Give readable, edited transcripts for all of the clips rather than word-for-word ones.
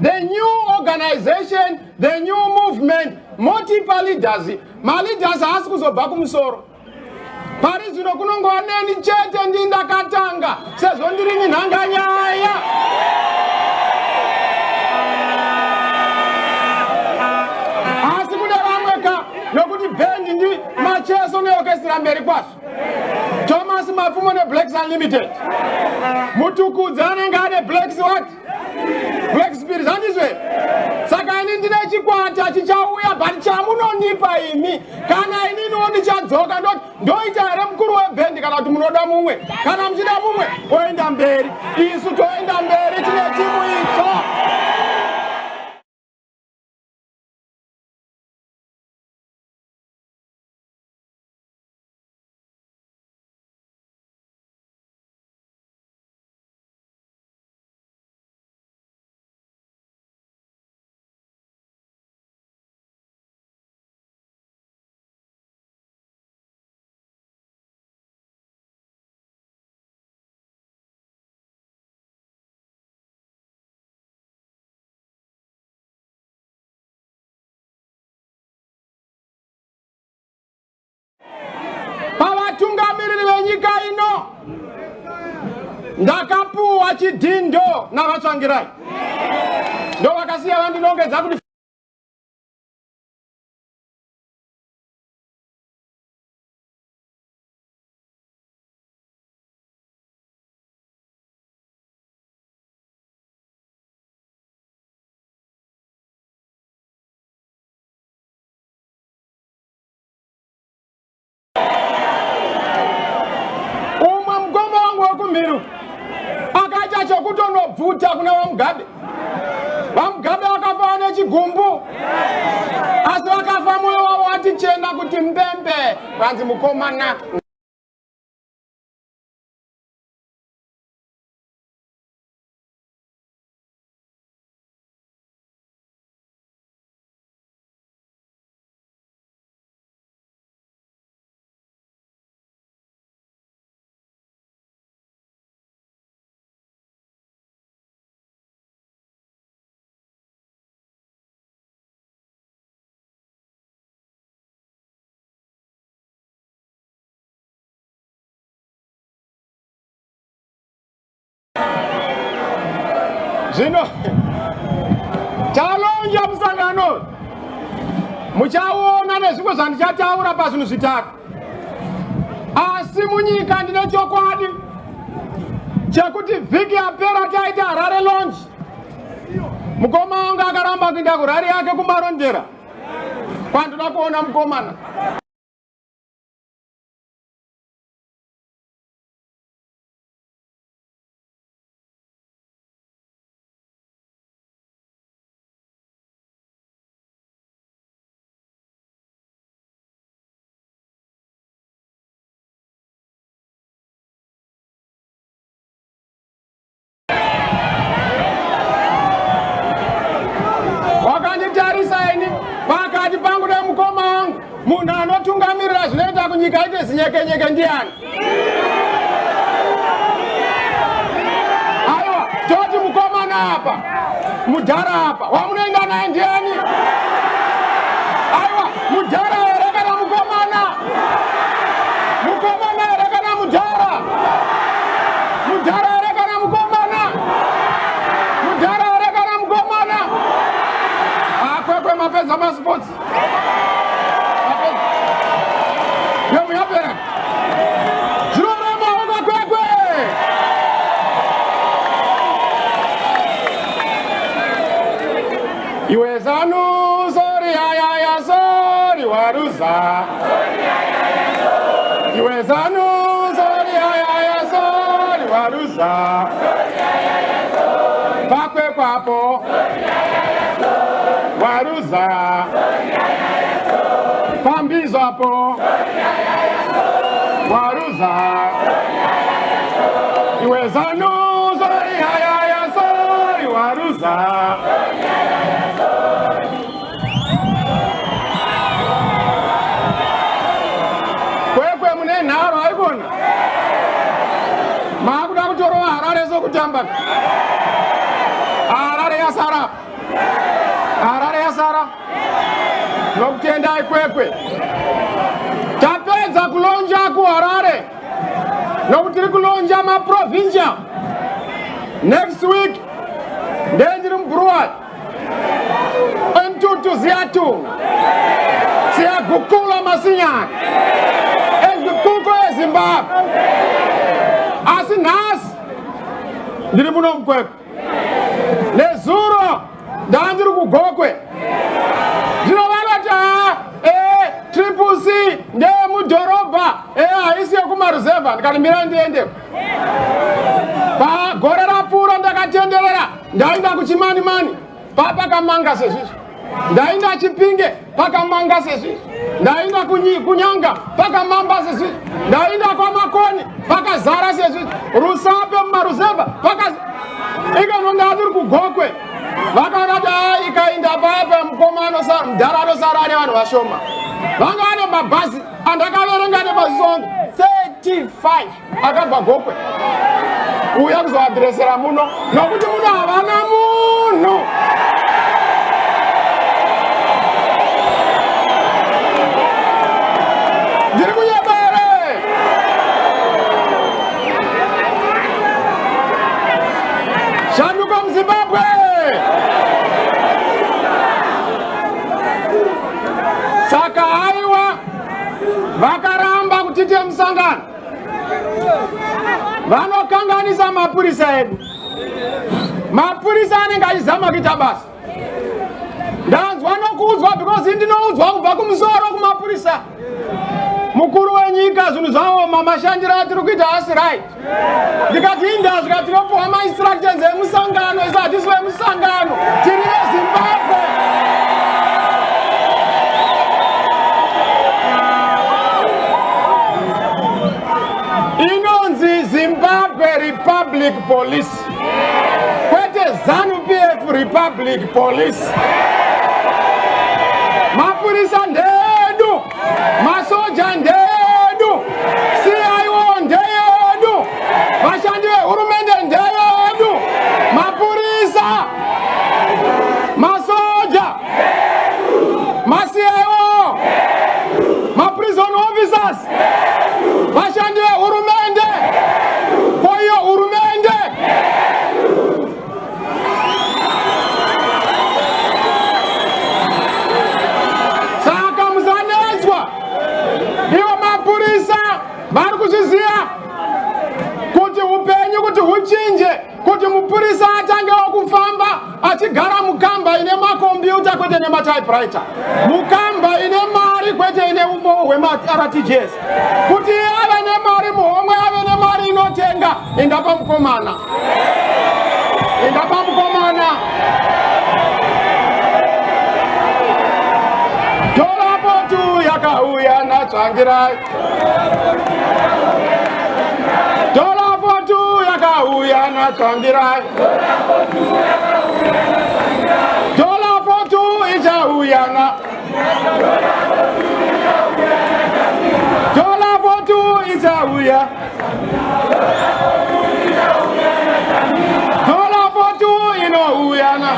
The new organization, the new movement, multiple leaders. My leaders ask us about kumsoro. Paris no kunongo aneni chete ndinda katanga. Says ondirini nanganyaya. Asikude ramweka nokuti band ndi macheso ne orchestra mberi kwaso. Thomas Mafumo ne Blacks Unlimited. Mutukudzane ngade Blacks what? Black Spirit handizwe. Saka ini ndine chikwata chichauya but chamunonipa imi kana ini noni chadzoka ndoita ere mkuru webhendi kana kuti munoda mumwe kana muchida mumwe oenda mberi isu toenda mberi tine timu itsva. Pavatungamiriri venyika ino ndakapuwa chidindo navatsvangirai ndo vakasiya vandinongedza kuti akaita chokutonobvuta kuna vamugabe. Vamugabe vakafa nechigumbu asi vakafa mwoyo wavo wati chena kuti mbembe vanzi mukomana. Zvino chalonja musangano muchaona nezvimwe zvandichataura pazvinhu zvitatu. Asi munyika ndine chokwadi chekuti vhiki yapera taita Harare launch. Mukoma wangu akaramba kuenda kurari yake kumarondera kwandoda kuona mukomana. Pakati pangu nemukoma wangu munhu anotungamirira zvinoita kunyika ite zinyekenyeke ndiani? Aiwa, toti mukomana apa mudhara apa wamunoenda naye ndiani? Aiwa, mudhara here kana mukomana? Mukomana here kana mudhara? Mudhara here kana mukomana? Mudhara here kana mukomana? Kwekwe mapedza masports. Yemu yapera. Zvirorema uko Kwekwe. Iwe zanu sorry ya sorry waruza. Iwe zanu sorry ya sorry waruza. Pakwe kwapo. Waruza Pambizo hapo Waruza Iwezanu Zori haya sorry Waruza Kwekwe mune naro haikona Makuda kutorowa Harare zo kutamba Harare ya Sara nokutenda Kwekwe. Tapedza kulonja ku Harare. Nokutiri kulonja ma provincia. Next week ndendiri mBruwa. Entutu ziyatunga. Siyagukula masinyana. Ezikuko eZimbabwe. Asinasi ndiri muno mKwekwe. Nezuro ndandiri kuGokwe. Ndinovanoti Triple C ndemudhorobha haisi yekumaruzevha ndikalimira ndiendeko. Pagore rapfuura ndakatenderera ndaenda kuChimanimani pakamanga sezvizvi. Ndaenda Chipinge pakamanga sezvizvi. Ndaenda kuNyanga pakamamba sezvizvi. Ndaenda kwaMakoni pakazara sezvizvi. Rusape mumaruzevha ikano ndandiri kuGokwe. Vakanati ikaenda papa mukomano mudhara anosara ane vanhu vashoma. Vanga vane mabhazi andakaverenga nepasongo 35 akabva Gokwe uya kuzoadhiresera muno nokuti muno havana munhu. Ndiri kunyebere. Shanduko muZimbabwe. Saka haiwa vakaramba kutite musangano. Vanokanganisa mapurisa edu. Mapurisa anenge achizama kuita basa. Ndanzwa nokuudzwa because ndinoudzwa kubva kumusoro kumapurisa. Mukuru wenyika zvinhu zvaoma mashandiro atiri kuita hasi right. Ndikati indasvika tinopuwa ma-instructions emusangano isi hatisi vemusangano tiri veZimbabwe. Inonzi Zimbabwe Republic Police. Kwete ZANU-PF Republic Police. Mapurisa ndedu, masoja ndedu, CIO ndedu, vashandi vehurumende ndedu, mapurisa, masoja, ma-CIO, ma-prison officers, vashandi vehurumende, koiyo hurumende. Vari kuzviziva kuti upenyu kuti huchinje, kuti mupurisa atange kufamba achigara mukamba ine makombiyuta kwete nematypewriter, mukamba ine mari kwete ine umbowo hwema-RTGS, kuti ave nemari muhomwe, ave nemari inotenga. Enda pamukomana, enda pamukomana. Dolapotu yakauya natsvangirai. Dolapotu yakauya natsvangirai. Dolapotu ichauya na. Dolapotu ichauya. Dolapotu inouya na.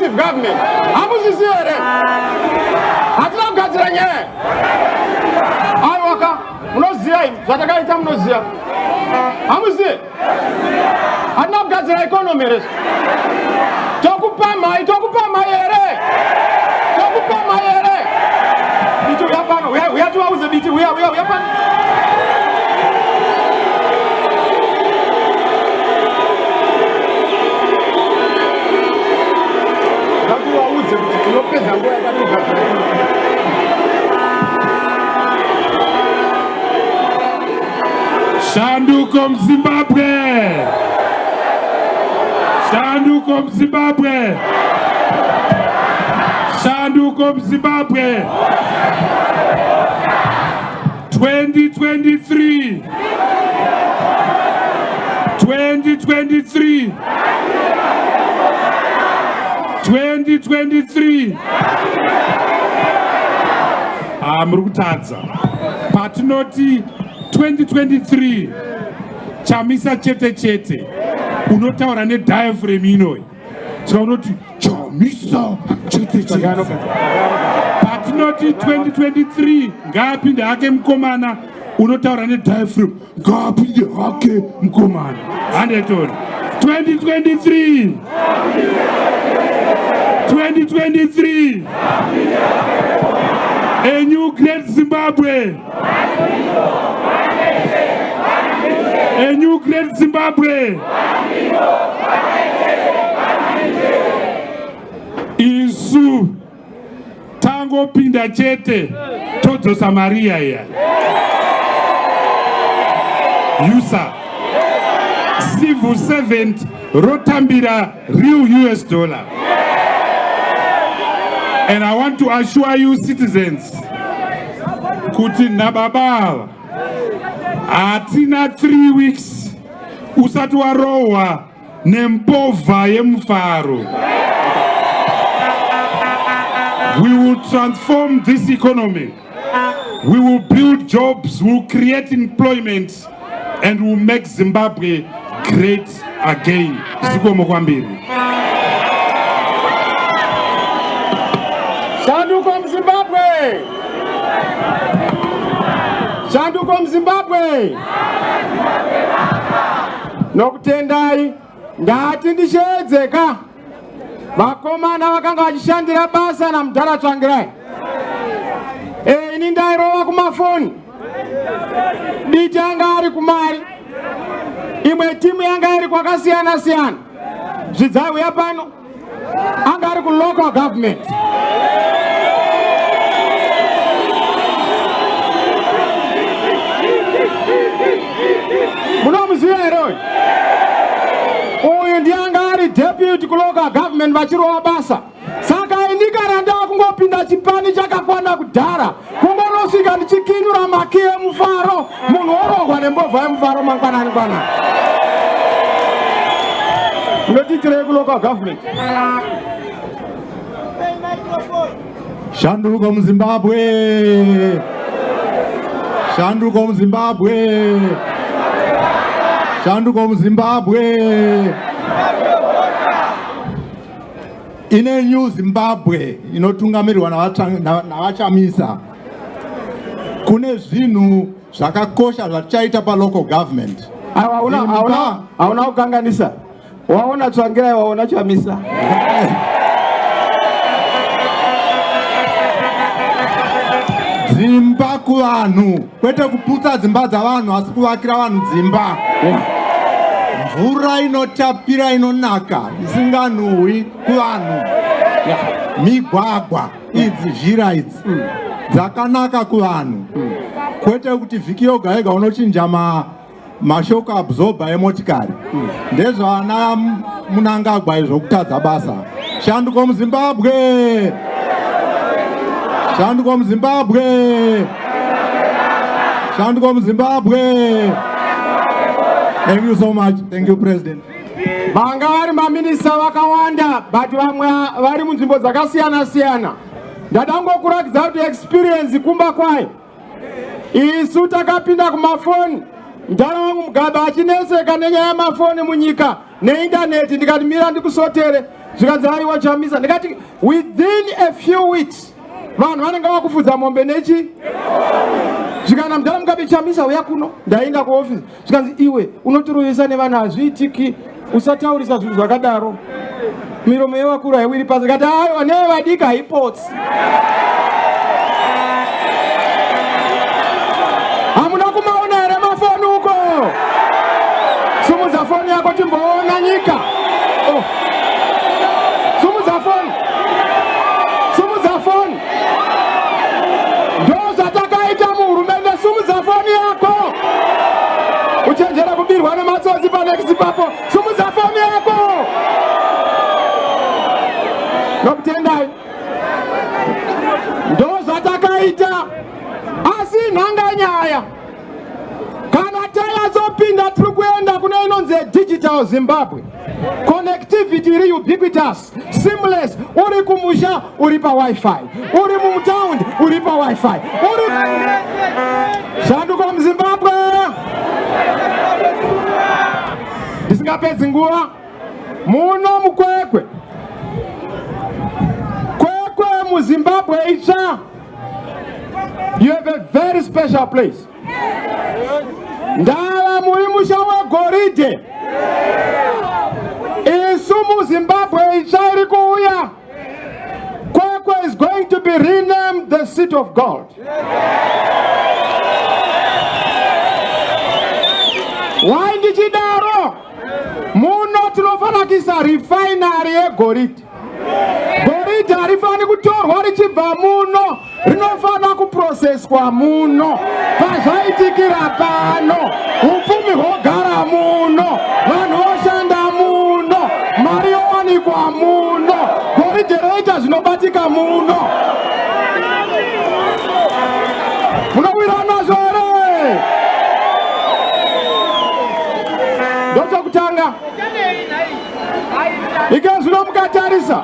Government. Hamuzviziva here? Hatina kugadzira nyaya. Aiwaka, munoziva imi zvatakaita munoziva. Hamuzivi? Hatina kugadzira economy here. Tokupamhai here. Tokupamhai here. Biti uya pano, uya tiwauze biti, uya pano. Shanduko Zimbabwe. Shanduko Zimbabwe. Shanduko Zimbabwe. 2023. 2023. 2023. muri kutadza. Patinoti 2023 Chamisa chete chete unotaura nediaphragm inoi. Saka unoti Chamisa chete chete. Patinoti 2023 ngaapinde hake mukomana unotaura nediaphragm ngaapinde hake mukomana. Handetori 2023 a new great Zimbabwe. A new great Zimbabwe. Isu tango pinda chete todzosa Maria ya. Yusa civil servant rotambira real US dollar. And I want to assure you citizens, kuti nababa, atina 3 weeks, usatu warowa, nempova yemfaro. We will transform this economy. We will build jobs, we will create employment, and we will make Zimbabwe great again. Zikomo kwambiri. Shanduko Zimbabwe! Shanduko Zimbabwe! Nokutendai ndati ndishedzeka vakomana vakanga vachishandira basa namudhara tsvangirai. Ini ndairova kumafoni. Diti anga ari kumari. Imwe timu yanga iri kwakasiyana siyana. Zvidzauya pano anga ari kulocal government. Munomuziva here uyu? Uyu ndianga ari deputy kulocal government vachirova basa. Saka indikaranda kungopinda chipani chakakwana kudhara kungonosvika ndichikinyura maki emufaro munhu orogwa nembovha yemufaro mangwanani kwanani. Munotiitirei kulocal government? Shanduko muZimbabwe! Shanduko muZimbabwe! Shanduko muZimbabwe! Ine new Zimbabwe inotungamirirwa navachamisa. Kune zvinhu zvakakosha zvatichaita local government. Hauna kukanganisa. Waona Tsvangirai, waona Chamisa. Dzimba kuvanhu, kwete kuputsa dzimba dzavanhu asi kuvakira vanhu dzimba. Mvura inotapira inonaka isinganhuhwi kuvanhu. Migwagwa idzi zhira idzi dzakanaka kuvanhu. Kwete kuti vhiki yoga yoga unochinja mashoko absorber emotikari. Ndezvana Munangagwa izvokutadza basa. Shanduko muZimbabwe! Shanduko muZimbabwe! Shanduko muZimbabwe! Thank you so much. Thank you, President. Mangari maminisa vakawanda, but vamwe vari munzvimbo dzakasiyana siyana. Ndadangokurakidza kuti experience kumba kwayo. Isu takapinda kumafoni. Mudhara wangu Mugaba achineseka nenyaya yemafoni munyika neindaneti, ndikati mira ndikusotere. Zvikanzi haiwa Chamisa, ndikati within a few weeks vanhu vanenge vakufudza mombe nechi. Zvikana mudhara Mugabe Chamisa uya kuno, ndaenda kuofisi. Zvikanzi iwe unotiroyesa nevanhu hazviitiki, usataurisa zvinhu zvakadaro. Miromo yevakuru haiwiri pasi. Ndikati haiwa nevadika haipotsi. Hamuna kumaona here mafoni uko? Sumudza foni yako timboona nyika. Sumudza foni. Sumudza foni. Ndo zvatakaita muhurumende, sumudza foni yako. Uchenjera kubirwa nematsotsi panext papo. Sumudza foni yako. Nokutendai. Ndo zvatakaita. Asi nhanganyaya. Kana tayazopinda tiri kuenda kune inonzi digital Zimbabwe. Connectivity iri ubiquitous, seamless. Uri kumusha uri pa wifi, uri mumutaundi uri pa wifi, uri shanduka muZimbabwe. Ndisingapedzi nguva, muno muKwekwe, Kwekwe muZimbabwe itsva. You have a very special place. Ndava muri musha wegoridhe. Isu muZimbabwe itsva iri kuuya. Kwekwe is going to be renamed the City of Gold. Why ndichidaro? Muno tinofanakisa refinery yegoridhe. Goridhe harifani kutorwa richibva muno, rinofana kuprocesswa muno. Pazvaitikira pano, upfumi hwogara muno, vanhu voshanda muno, mari yowanikwa muno, goridhe roita zvinobatika muno. Munowirana zvore? Ndokutanga ike zvino mukatarisa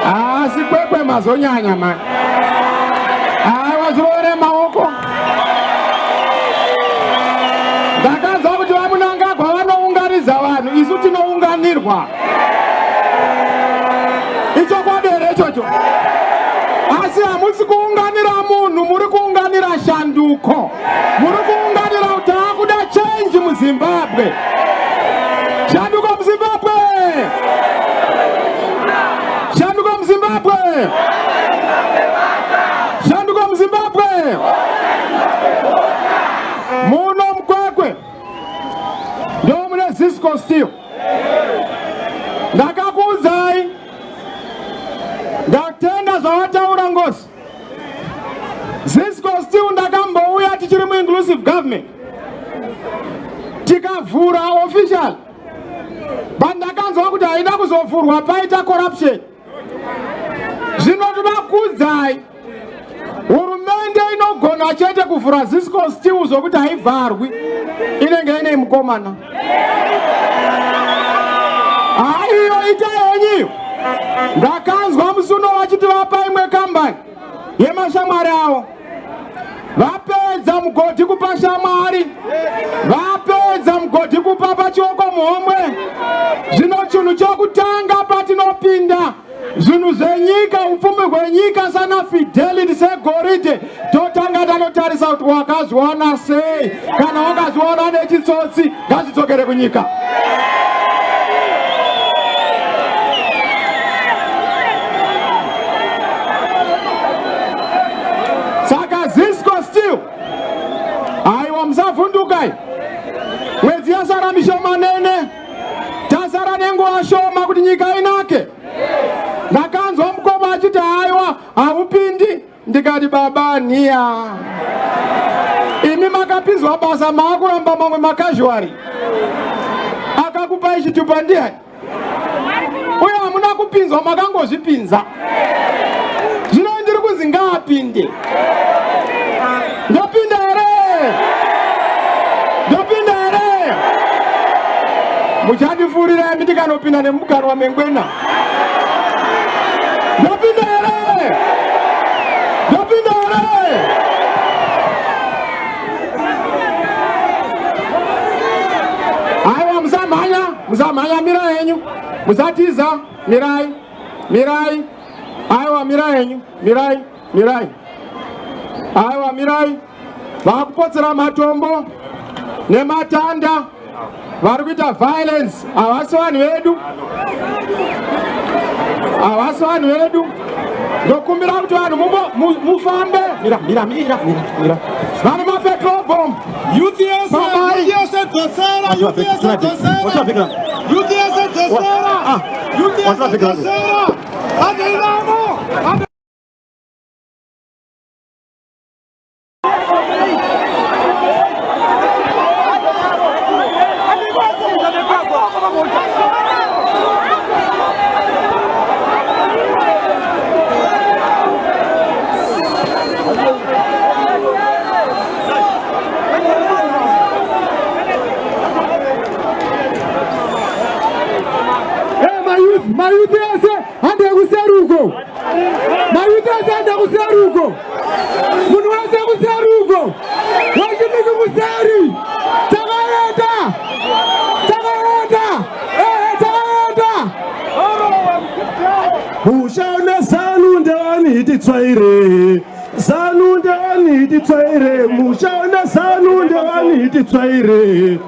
asi Kwekwe mazonyanya mani. Aiwa zviroore maoko. Ndakanzwa kuti vamunangagwa vanounganidza vanhu, isu tinounganirwa. Ichokwadi here ichocho? Asi hamusi kuunganira munhu, muri kuunganira shanduko. Muri kuunganira kuti akuda change muZimbabwe. Shanduko muZimbabwe! Shanduko muZimbabwe! Shanduko muZimbabwe! Muno muKwekwe ndo mune Zisco Steel. Ndakakuudzai, ndatenda zvavataura Ngosi. Zisco Steel ndakambouya tichiri muinclusive government, tikavhura official. Bandakanzwa kuti haina kuzovhurwa paita corruption. Zvino tinokuudzai, hurumende inogona chete kuvhura Zisco Steel zvokuti haivharwi, inenge ine mukomana. Haiyo itayonyiyo. Ndakanzwa musuno vachiti vapa imwe kambani yemashamwari avo. Vapedza mugodhi kupa shamwari, vapedza mugodhi kupa pachioko muhomwe. Zvino chinhu chokutanga patinopinda, zvinhu zvenyika, upfumi hwenyika sana fidelity segoridhe, totanga tanotarisa kuti wakazviwana sei. Kana wakazviwana nechitsotsi, ngazvidzokere kunyika. Saka Zisco Steel, aiwa musavhundukai. Mwedzi yasara mishomanene, tasara nenguva shoma kuti nyika inake. Ndakanzwa mukoma achiti aiwa hamupindi, ndikati baba niya. Imi makapinzwa basa maakuramba mamwe makazhuari. Akakupai chitupa ndiani? Uye hamuna kupinzwa, makangozvipinza. Zvino ndiri kunzi ngaapinde. Ndopinda here? Ndopinda here? Muchandifurira imi ndikanopinda nemukaro wamengwena. Ndopinda here? Ndopinda here? Aiwa musamhanya mira henyu. Musatiza, mirai, mirai. Aiwa mira henyu, mirai, mirai. Aiwa mirai. Vakupotsera matombo nematanda, vari kuita violence. Havasi vanhu vedu, havasi vanhu vedu. Ndokumbira kuti vanhu mufambe. Mira. Vane mapetrol bomb. Youth yese dzosera. mayuthi ese hande kuseruko. Mayuthi ese hande kuseruko. Munhu wese kuseruko. Wachimiki kuseri. Takaenda. Takaenda. Takaenda. Mushaona zanu ndewani hiti twaire. Zanu ndewani hiti twaire. Mushaona zanu ndewani hiti twaire.